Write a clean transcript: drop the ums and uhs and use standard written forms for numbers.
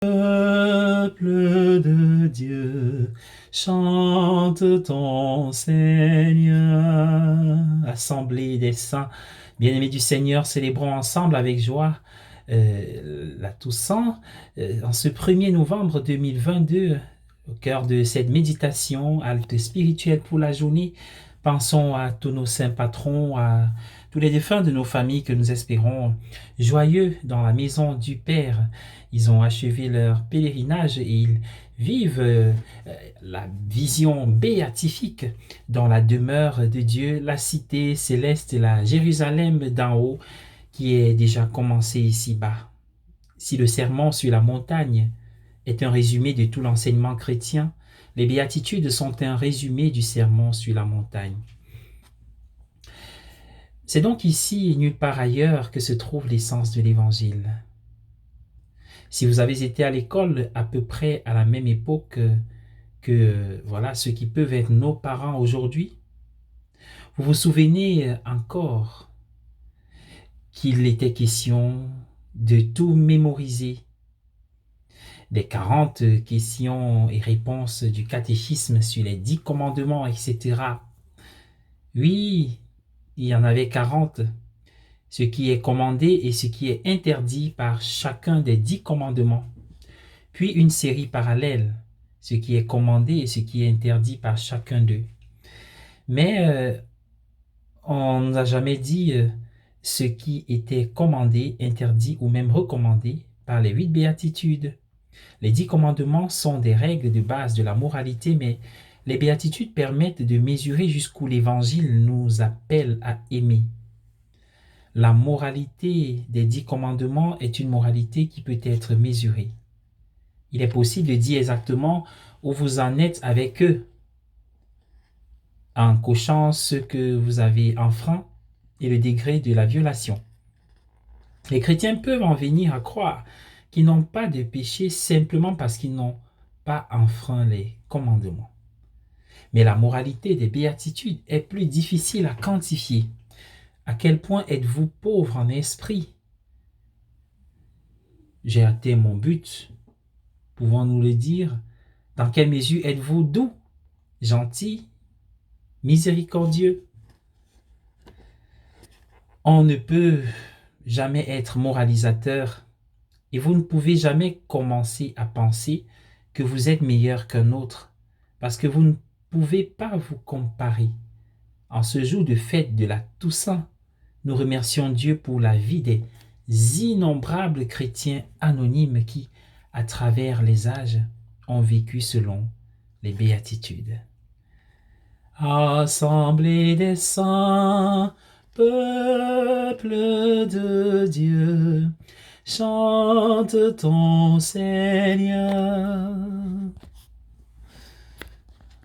Peuple de Dieu, chante ton Seigneur. Assemblée des saints, bien-aimés du Seigneur, célébrons ensemble avec joie la Toussaint en ce 1er novembre 2022. Au cœur de cette méditation, halte spirituelle pour la journée, pensons à tous nos saints patrons, à tous les défunts de nos familles que nous espérons joyeux dans la maison du Père. Ils ont achevé leur pèlerinage et ils vivent la vision béatifique dans la demeure de Dieu, la cité céleste, la Jérusalem d'en haut qui est déjà commencée ici-bas. Si le sermon sur la montagne est un résumé de tout l'enseignement chrétien, les béatitudes sont un résumé du sermon sur la montagne. C'est donc ici et nulle part ailleurs que se trouve l'essence de l'évangile. Si vous avez été à l'école à peu près à la même époque que voilà ceux qui peuvent être nos parents aujourd'hui, vous vous souvenez encore qu'il était question de tout mémoriser, des 40 questions et réponses du catéchisme sur les 10 commandements, etc. Oui, il y en avait 40, ce qui est commandé et ce qui est interdit par chacun des 10 commandements. Puis une série parallèle, ce qui est commandé et ce qui est interdit par chacun d'eux. Mais on n'a jamais dit ce qui était commandé, interdit ou même recommandé par les 8 béatitudes. Les 10 commandements sont des règles de base de la moralité, mais les béatitudes permettent de mesurer jusqu'où l'Évangile nous appelle à aimer. La moralité des 10 commandements est une moralité qui peut être mesurée. Il est possible de dire exactement où vous en êtes avec eux, en cochant ce que vous avez enfreint et le degré de la violation. Les chrétiens peuvent en venir à croire qu'ils n'ont pas de péché simplement parce qu'ils n'ont pas enfreint les commandements. Mais la moralité des béatitudes est plus difficile à quantifier. À quel point êtes-vous pauvre en esprit? J'ai atteint mon but. Pouvons-nous le dire? Dans quelle mesure êtes-vous doux, gentil, miséricordieux? On ne peut jamais être moralisateur et vous ne pouvez jamais commencer à penser que vous êtes meilleur qu'un autre parce que vous ne pouvez pas vous comparer. En ce jour de fête de la Toussaint, nous remercions Dieu pour la vie des innombrables chrétiens anonymes qui, à travers les âges, ont vécu selon les béatitudes. Assemblée des saints, peuple de Dieu, chante ton Seigneur.